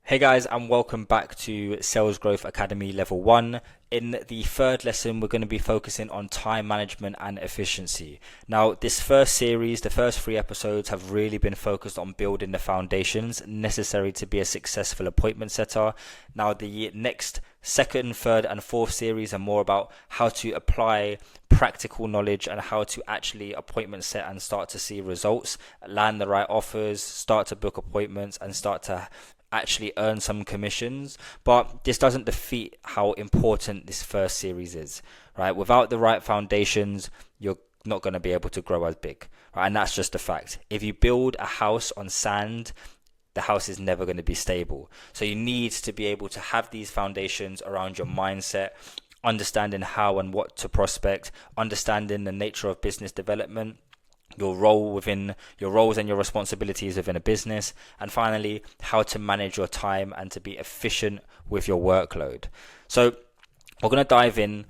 Hey guys, and welcome back to Sales Growth Academy Level 1. In the third lesson, we're going to be focusing on time management and efficiency. Now, this first series, the first 3 episodes, have really been focused on building the foundations necessary to be a successful appointment setter. Now, the next second, third, and fourth series are more about how to apply practical knowledge and how to actually appointment set and start to see results, land the right offers, start to book appointments, and start to actually earn some commissions. But this doesn't defeat how important this first series is, right? Without the right foundations, you're not going to be able to grow as big, right? And that's just a fact. If you build a house on sand, the house is never going to be stable. So you need to be able to have these foundations around your mindset, understanding how and what to prospect, understanding the nature of business development, your role within your roles and your responsibilities within a business, and finally how to manage your time and to be efficient with your workload. So we're going to dive in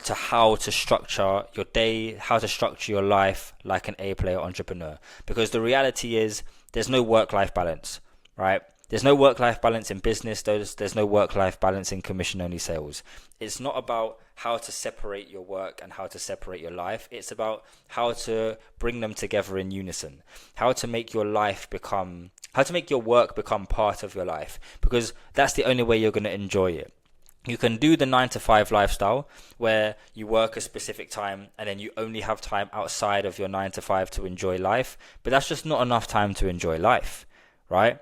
to how to structure your day, how to structure your life like an A-player entrepreneur, because the reality is there's no work-life balance, right? There's no work-life balance in business. There's no work-life balance in commission-only sales. It's not about how to separate your work and how to separate your life. It's about how to bring them together in unison. How to make your work become part of your life, because that's the only way you're going to enjoy it. You can do the 9 to 5 lifestyle where you work a specific time and then you only have time outside of your 9 to 5 to enjoy life, but that's just not enough time to enjoy life, right?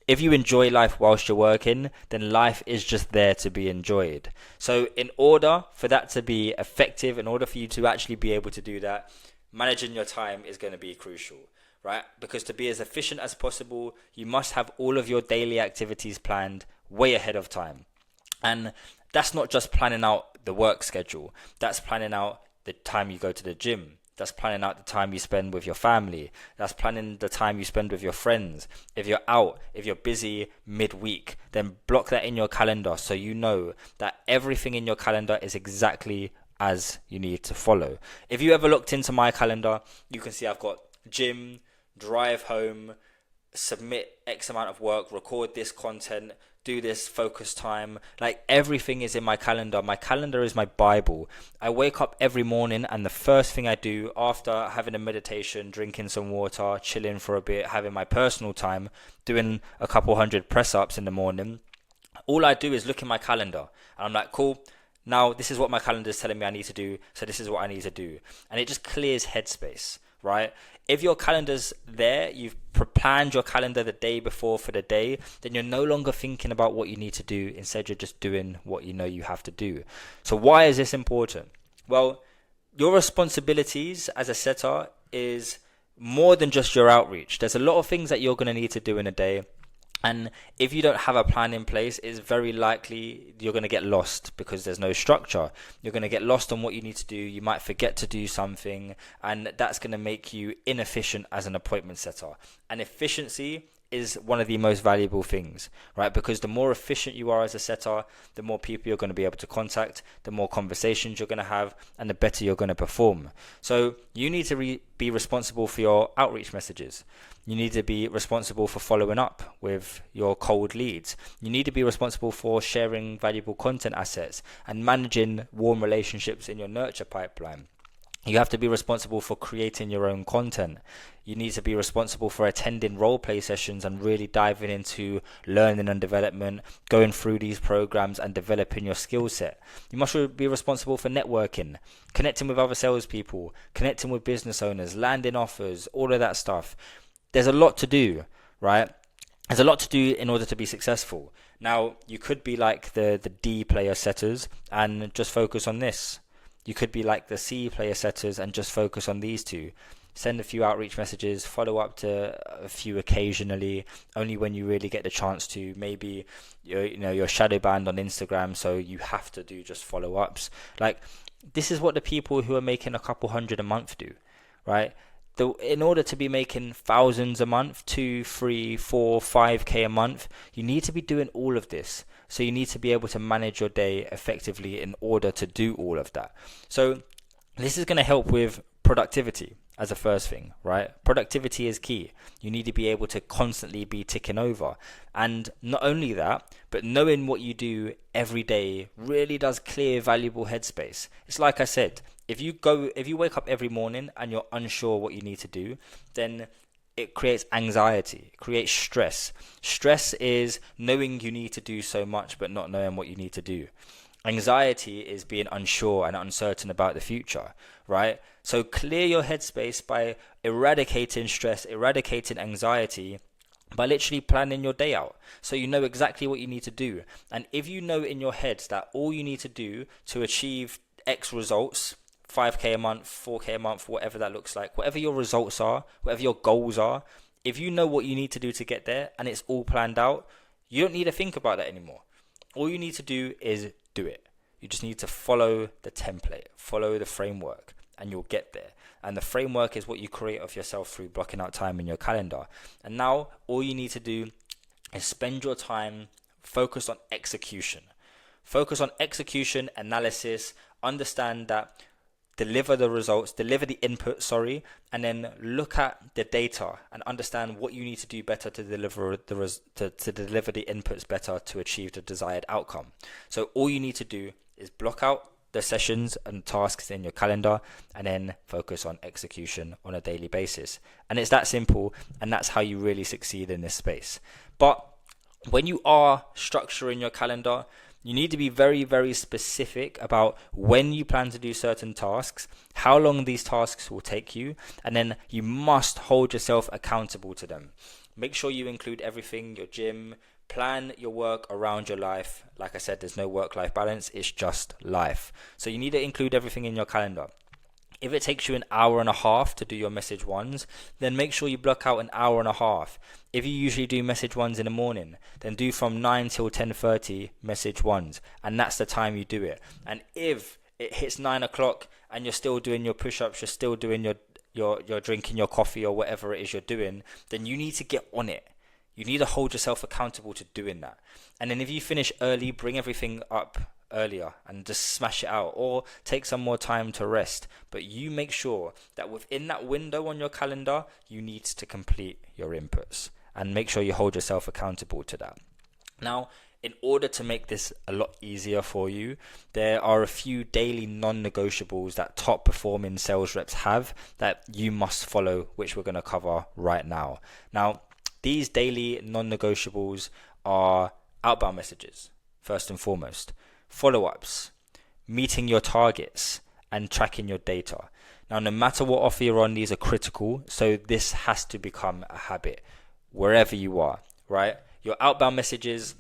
If you enjoy life whilst you're working, then life is just there to be enjoyed. So in order for that to be effective, in order for you to actually be able to do that, managing your time is going to be crucial, right? Because to be as efficient as possible, you must have all of your daily activities planned way ahead of time. And that's not just planning out the work schedule. That's planning out the time you go to the gym. That's planning out the time you spend with your family. That's planning the time you spend with your friends. If you're out, if you're busy midweek, then block that in your calendar so you know that everything in your calendar is exactly as you need to follow. If you ever looked into my calendar, you can see I've got gym, drive home, submit X amount of work, record this content, do this focus time. Like, everything is in my calendar. My calendar is my Bible. I wake up every morning and the first thing I do after having a meditation, drinking some water, chilling for a bit, having my personal time, doing a couple hundred press ups in the morning, all I do is look in my calendar and I'm like, cool, now this is what my calendar is telling me I need to do, so this is what I need to do. And it just clears headspace, right? If your calendar's there, you've planned your calendar the day before for the day, then you're no longer thinking about what you need to do. Instead, you're just doing what you know you have to do. So why is this important? Well, your responsibilities as a setter is more than just your outreach. There's a lot of things that you're going to need to do in a day. And if you don't have a plan in place, it's very likely you're going to get lost because there's no structure. You're going to get lost on what you need to do. You might forget to do something, and that's going to make you inefficient as an appointment setter. And efficiency is one of the most valuable things, right? Because the more efficient you are as a setter, the more people you're going to be able to contact, the more conversations you're going to have, and the better you're going to perform. So you need to be responsible for your outreach messages. You need to be responsible for following up with your cold leads. You need to be responsible for sharing valuable content assets and managing warm relationships in your nurture pipeline. You have to be responsible for creating your own content. You need to be responsible for attending role play sessions and really diving into learning and development, going through these programs and developing your skill set. You must be responsible for networking, connecting with other salespeople, connecting with business owners, landing offers, all of that stuff. There's a lot to do, right? There's a lot to do in order to be successful. Now, you could be like the D player setters and just focus on this. You could be like the C player setters and just focus on these two. Send a few outreach messages, follow up to a few occasionally, only when you really get the chance to. Maybe you're shadow banned on Instagram, so you have to do just follow-ups. Like, this is what the people who are making a couple hundred a month do, right? In order to be making thousands a month, 2, 3, 4, 5K a month, you need to be doing all of this. So you need to be able to manage your day effectively in order to do all of that. So this is going to help with productivity, as a first thing, right? Productivity is key. You need to be able to constantly be ticking over. And not only that, but knowing what you do every day really does clear valuable headspace. It's like I said, if you wake up every morning and you're unsure what you need to do, then it creates anxiety, it creates stress. Stress is knowing you need to do so much but not knowing what you need to do. Anxiety is being unsure and uncertain about the future, right? So clear your headspace by eradicating stress, eradicating anxiety, by literally planning your day out so you know exactly what you need to do. And if you know in your head that all you need to do to achieve X results, 5k a month, 4k a month, whatever that looks like, whatever your results are, whatever your goals are, if you know what you need to do to get there and it's all planned out, you don't need to think about that anymore. All you need to do is do it. You just need to follow the template, follow the framework, and you'll get there. And the framework is what you create of yourself through blocking out time in your calendar. And now all you need to do is spend your time focused on execution. Focus on execution, analysis, understand that, deliver the results, deliver the input, and then look at the data and understand what you need to do better to deliver to deliver the inputs better to achieve the desired outcome. So all you need to do is block out the sessions and tasks in your calendar and then focus on execution on a daily basis. And it's that simple, and that's how you really succeed in this space. But when you are structuring your calendar, you need to be very, very specific about when you plan to do certain tasks, how long these tasks will take you, and then you must hold yourself accountable to them. Make sure you include everything, your gym, plan your work around your life. Like I said, there's no work-life balance, it's just life. So you need to include everything in your calendar. If it takes you an hour and a half to do your message ones, then make sure you block out an hour and a half. If you usually do message ones in the morning, then do from 9 till 10:30 message ones, and that's the time you do it. And if it hits 9 o'clock and you're still doing your push-ups, you're still doing your drinking your coffee or whatever it is you're doing, then you need to get on it. You need to hold yourself accountable to doing that. And then if you finish early, bring everything up earlier and just smash it out, or take some more time to rest. But you make sure that within that window on your calendar, you need to complete your inputs, and make sure you hold yourself accountable to that. Now, in order to make this a lot easier for you, there are a few daily non-negotiables that top performing sales reps have that you must follow, which we're going to cover right now. Now, these daily non-negotiables are outbound messages, first and foremost, follow-ups, meeting your targets, and tracking your data. Now, no matter what offer you're on, these are critical, so this has to become a habit wherever you are, right? Your outbound messages,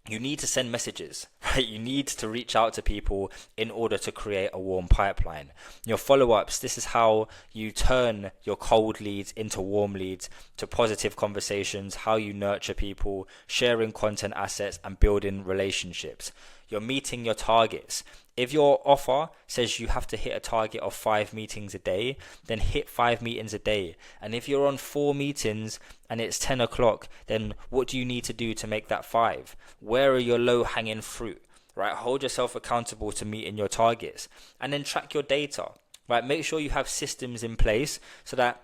you need to send messages, right? You need to reach out to people in order to create a warm pipeline. Your follow-ups, this is how you turn your cold leads into warm leads, to positive conversations, how you nurture people, sharing content assets, and building relationships. You're meeting your targets. If your offer says you have to hit a target of 5 meetings a day, then hit 5 meetings a day. And if you're on 4 meetings and it's 10 o'clock, then what do you need to do to make that 5? Where are your low-hanging fruit? Right? Hold yourself accountable to meeting your targets. And then track your data. Right? Make sure you have systems in place so that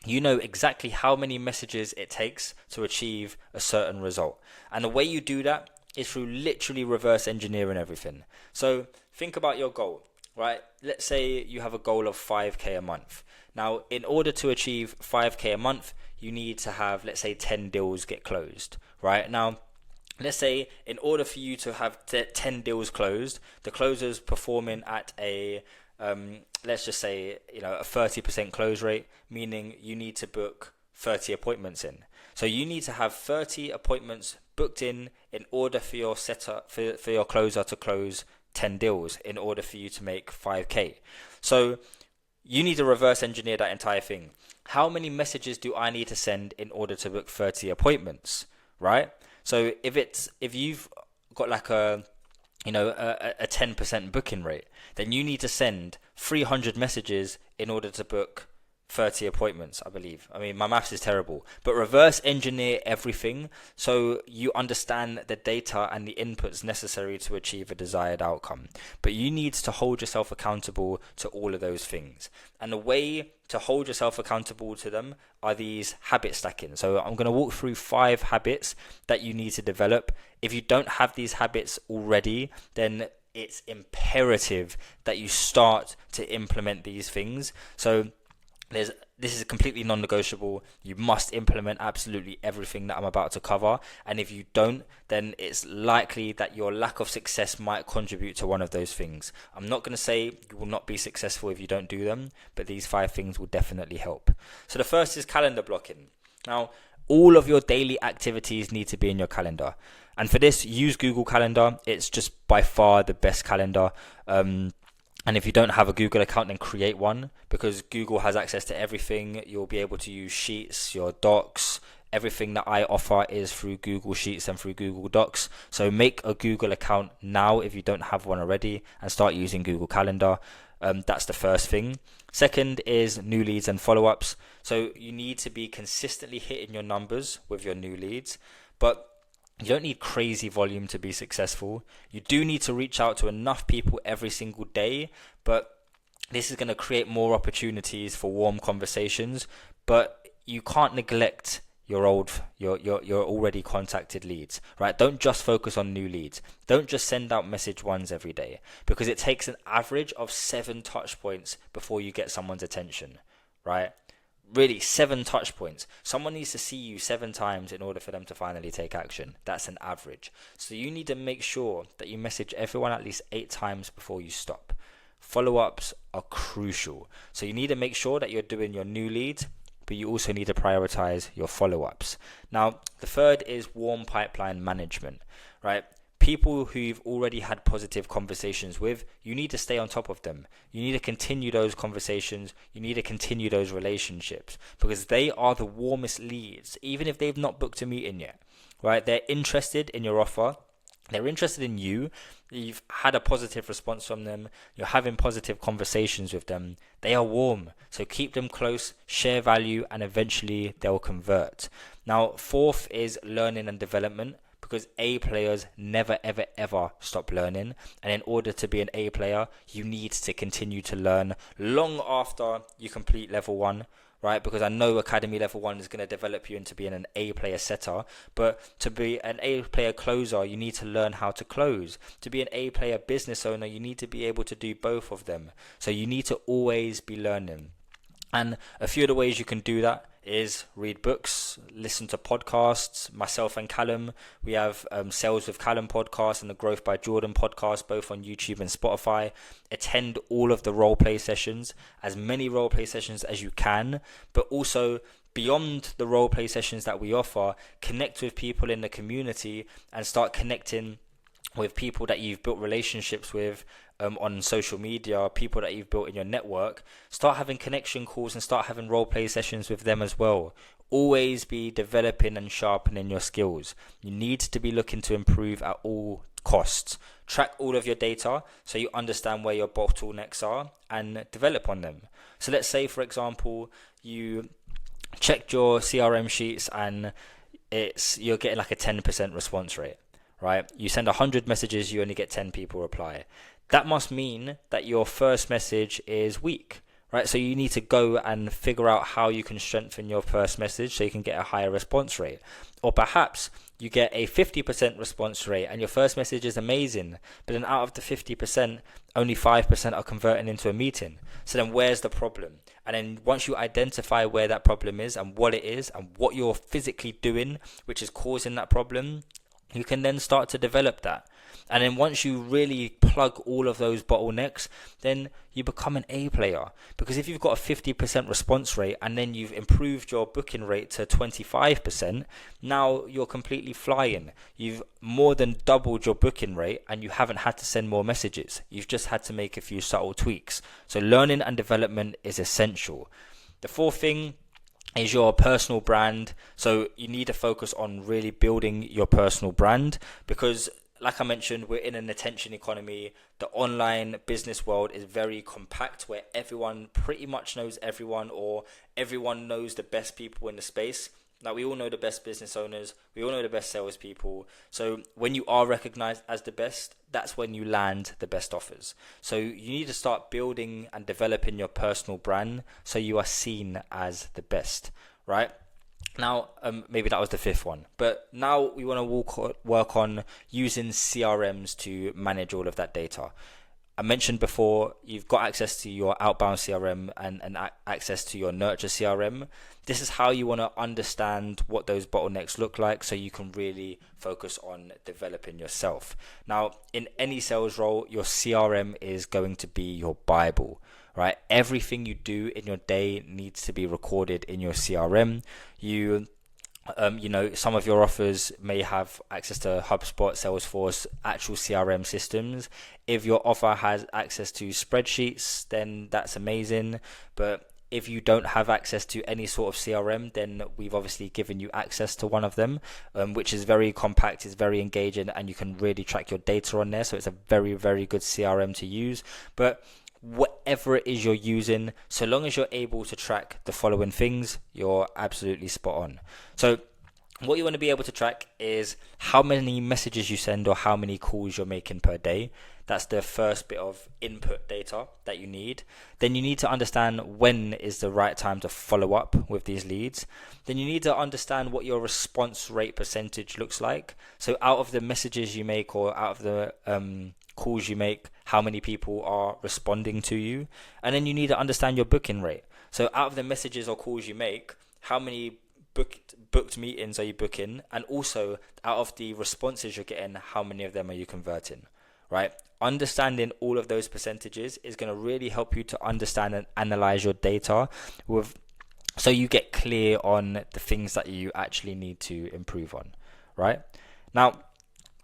you know exactly how many messages it takes to achieve a certain result. And the way you do that is through literally reverse engineering everything. So think about your goal, right? Let's say you have a goal of 5k a month. Now, in order to achieve 5k a month, you need to have, let's say, 10 deals get closed, right? Now, let's say in order for you to have 10 deals closed, the closer's performing at a, let's just say, a 30% close rate, meaning you need to book 30 appointments in. So you need to have 30 appointments booked in order for your setup for your closer to close 10 deals in order for you to make 5k. So you need to reverse engineer that entire thing. How many messages do I need to send in order to book 30 appointments, right? So if you've got like a 10% booking rate, then you need to send 300 messages in order to book 30 appointments, I believe. I mean, my maths is terrible, but reverse engineer everything so you understand the data and the inputs necessary to achieve a desired outcome. But you need to hold yourself accountable to all of those things. And the way to hold yourself accountable to them are these habit stacking. So I'm going to walk through 5 habits that you need to develop. If you don't have these habits already, then it's imperative that you start to implement these things. So this is completely non-negotiable. You must implement absolutely everything that I'm about to cover, and if you don't, then it's likely that your lack of success might contribute to one of those things. I'm not going to say you will not be successful if you don't do them, but these 5 things will definitely help. So the first is calendar blocking. Now, all of your daily activities need to be in your calendar, and for this, use Google Calendar. It's just by far the best calendar. And if you don't have a Google account, then create one, because Google has access to everything. You'll be able to use Sheets, your docs. Everything that I offer is through Google Sheets and through Google Docs. So make a Google account now if you don't have one already, and start using Google Calendar. That's the first thing. Second is new leads and follow-ups. So you need to be consistently hitting your numbers with your new leads, but you don't need crazy volume to be successful. You do need to reach out to enough people every single day, but this is going to create more opportunities for warm conversations. But you can't neglect your already contacted leads, right? Don't just focus on new leads. Don't just send out message ones every day, because it takes an average of 7 touch points before you get someone's attention, right? Really, 7 touch points. Someone needs to see you 7 times in order for them to finally take action. That's an average. So you need to make sure that you message everyone at least 8 times before you stop. Follow-ups are crucial. So you need to make sure that you're doing your new leads, but you also need to prioritize your follow-ups. Now, the third is warm pipeline management, right? People who you've already had positive conversations with, you need to stay on top of them. You need to continue those conversations. You need to continue those relationships, because they are the warmest leads, even if they've not booked a meeting yet, right? They're interested in your offer. They're interested in you. You've had a positive response from them. You're having positive conversations with them. They are warm. So keep them close, share value, and eventually they'll convert. Now, fourth is learning and development, because A players never, ever, ever stop learning. And in order to be an A player, you need to continue to learn long after you complete level 1. Right, because I know Academy Level 1 is going to develop you into being an A player setter, but to be an A player closer, you need to learn how to close. To be an A player business owner, you need to be able to do both of them. So you need to always be learning. And a few of the ways you can do that is read books, listen to podcasts. Myself and Callum, we have Sales with Callum podcast and the Growth by Jordan podcast, both on YouTube and Spotify. Attend all of the role play sessions, as many role play sessions as you can, but also beyond the role play sessions that we offer, connect with people in the community and start connecting with people that you've built relationships with on social media, people that you've built in your network. Start having connection calls and start having role play sessions with them as well. Always be developing and sharpening your skills. You need to be looking to improve at all costs. Track all of your data so you understand where your bottlenecks are and develop on them. So let's say, for example, you checked your CRM sheets and you're getting like a 10% response rate. Right? You send 100 messages, you only get 10 people reply. That must mean that your first message is weak, right? So you need to go and figure out how you can strengthen your first message so you can get a higher response rate. Or perhaps you get a 50% response rate and your first message is amazing, but then out of the 50%, only 5% are converting into a meeting. So then where's the problem? And then once you identify where that problem is and what it is and what you're physically doing, which is causing that problem, you can then start to develop that. And then once you really plug all of those bottlenecks, then you become an A player. Because if you've got a 50% response rate and then you've improved your booking rate to 25%, now you're completely flying. You've more than doubled your booking rate and you haven't had to send more messages. You've just had to make a few subtle tweaks. So learning and development is essential. The fourth thing is your personal brand. So you need to focus on really building your personal brand, because like I mentioned, we're in an attention economy. The online business world is very compact, where everyone pretty much knows everyone, or everyone knows the best people in the space. Like, we all know the best business owners, we all know the best salespeople. So when you are recognized as the best, that's when you land the best offers. So you need to start building and developing your personal brand so you are seen as the best, right? Now, maybe that was the fifth one, but now we want to work on using CRMs to manage all of that data. I mentioned before, you've got access to your outbound CRM and access to your nurture CRM. This is how you want to understand what those bottlenecks look like so you can really focus on developing yourself. Now, in any sales role, your CRM is going to be your Bible, right? Everything you do in your day needs to be recorded in your CRM. Some of your offers may have access to HubSpot, Salesforce, actual CRM systems. If your offer has access to spreadsheets, then that's amazing. But if you don't have access to any sort of CRM, then we've obviously given you access to one of them, which is very compact, is very engaging, and you can really track your data on there. So it's a very, very good CRM to use. But whatever it is you're using, so long as you're able to track the following things, you're absolutely spot on. So what you want to be able to track is how many messages you send or how many calls you're making per day. That's the first bit of input data that you need. Then you need to understand when is the right time to follow up with these leads. Then you need to understand what your response rate percentage looks like. So out of the messages you make or out of the calls you make, how many people are responding to you. And then you need to understand your booking rate. So out of the messages or calls you make, how many booked meetings are you booking? And also, out of the responses you're getting, how many of them are you converting, right? Understanding all of those percentages is going to really help you to understand and analyze your data so you get clear on the things that you actually need to improve on, right? Now,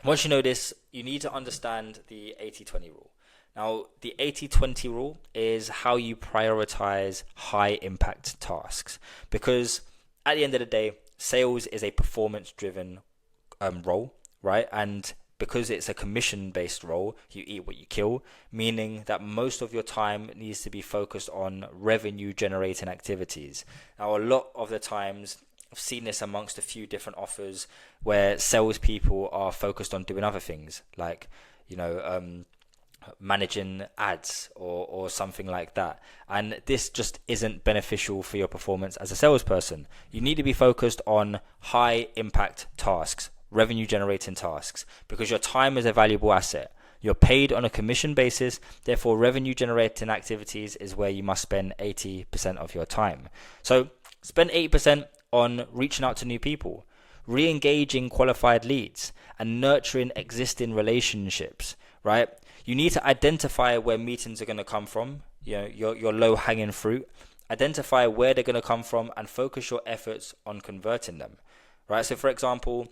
once you know this, you need to understand the 80-20 rule. Now, the 80-20 rule is how you prioritize high impact tasks, because at the end of the day, sales is a performance-driven role, right? And because it's a commission-based role, you eat what you kill, meaning that most of your time needs to be focused on revenue-generating activities. Now, a lot of the times, I've seen this amongst a few different offers where salespeople are focused on doing other things, like, managing ads or something like that. And this just isn't beneficial for your performance as a salesperson. You need to be focused on high impact tasks, revenue generating tasks, because your time is a valuable asset. You're paid on a commission basis, therefore revenue generating activities is where you must spend 80% of your time. So spend 80% on reaching out to new people, re-engaging qualified leads, and nurturing existing relationships, right? You need to identify where meetings are going to come from, your low-hanging fruit. Identify where they're going to come from and focus your efforts on converting them, right? So, for example,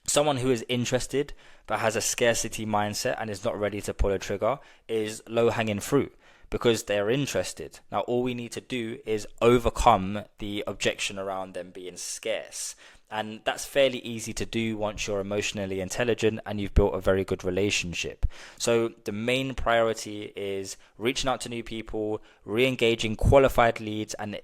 someone who is interested but has a scarcity mindset and is not ready to pull a trigger is low-hanging fruit because they're interested. Now, all we need to do is overcome the objection around them being scarce. And that's fairly easy to do once you're emotionally intelligent and you've built a very good relationship. So the main priority is reaching out to new people, re-engaging qualified leads, and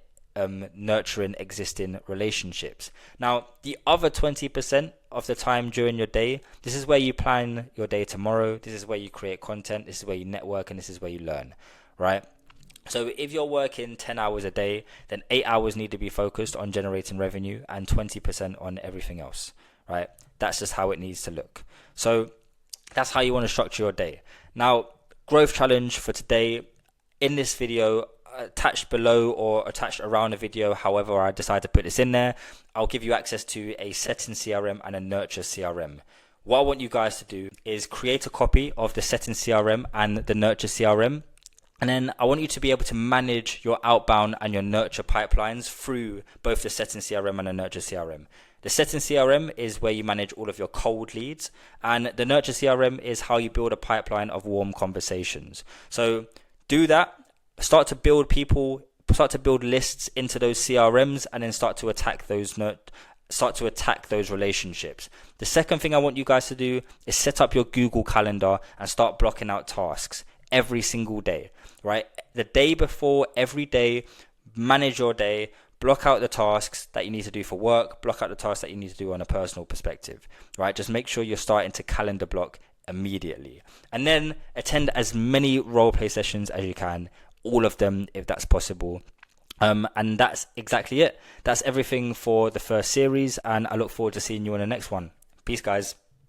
nurturing existing relationships. Now, the other 20% of the time during your day, this is where you plan your day tomorrow. This is where you create content. This is where you network, and this is where you learn, right? So if you're working 10 hours a day, then 8 hours need to be focused on generating revenue and 20% on everything else, right? That's just how it needs to look. So that's how you want to structure your day. Now, growth challenge for today. In this video, attached below or attached around the video, however I decide to put this in there, I'll give you access to a setting CRM and a nurture CRM. What I want you guys to do is create a copy of the setting CRM and the nurture CRM. And then I want you to be able to manage your outbound and your nurture pipelines through both the setting CRM and the nurture CRM. The setting CRM is where you manage all of your cold leads, and the nurture CRM is how you build a pipeline of warm conversations. So do that, start to build lists into those CRMs, and then start to attack those start to attack those relationships. The second thing I want you guys to do is set up your Google Calendar and start blocking out tasks every single day, right? The day before, every day, manage your day, block out the tasks that you need to do for work, block out the tasks that you need to do on a personal perspective, right? Just make sure you're starting to calendar block immediately. And then attend as many roleplay sessions as you can, all of them if that's possible. And that's exactly it. That's everything for the first series, and I look forward to seeing you on the next one. Peace, guys.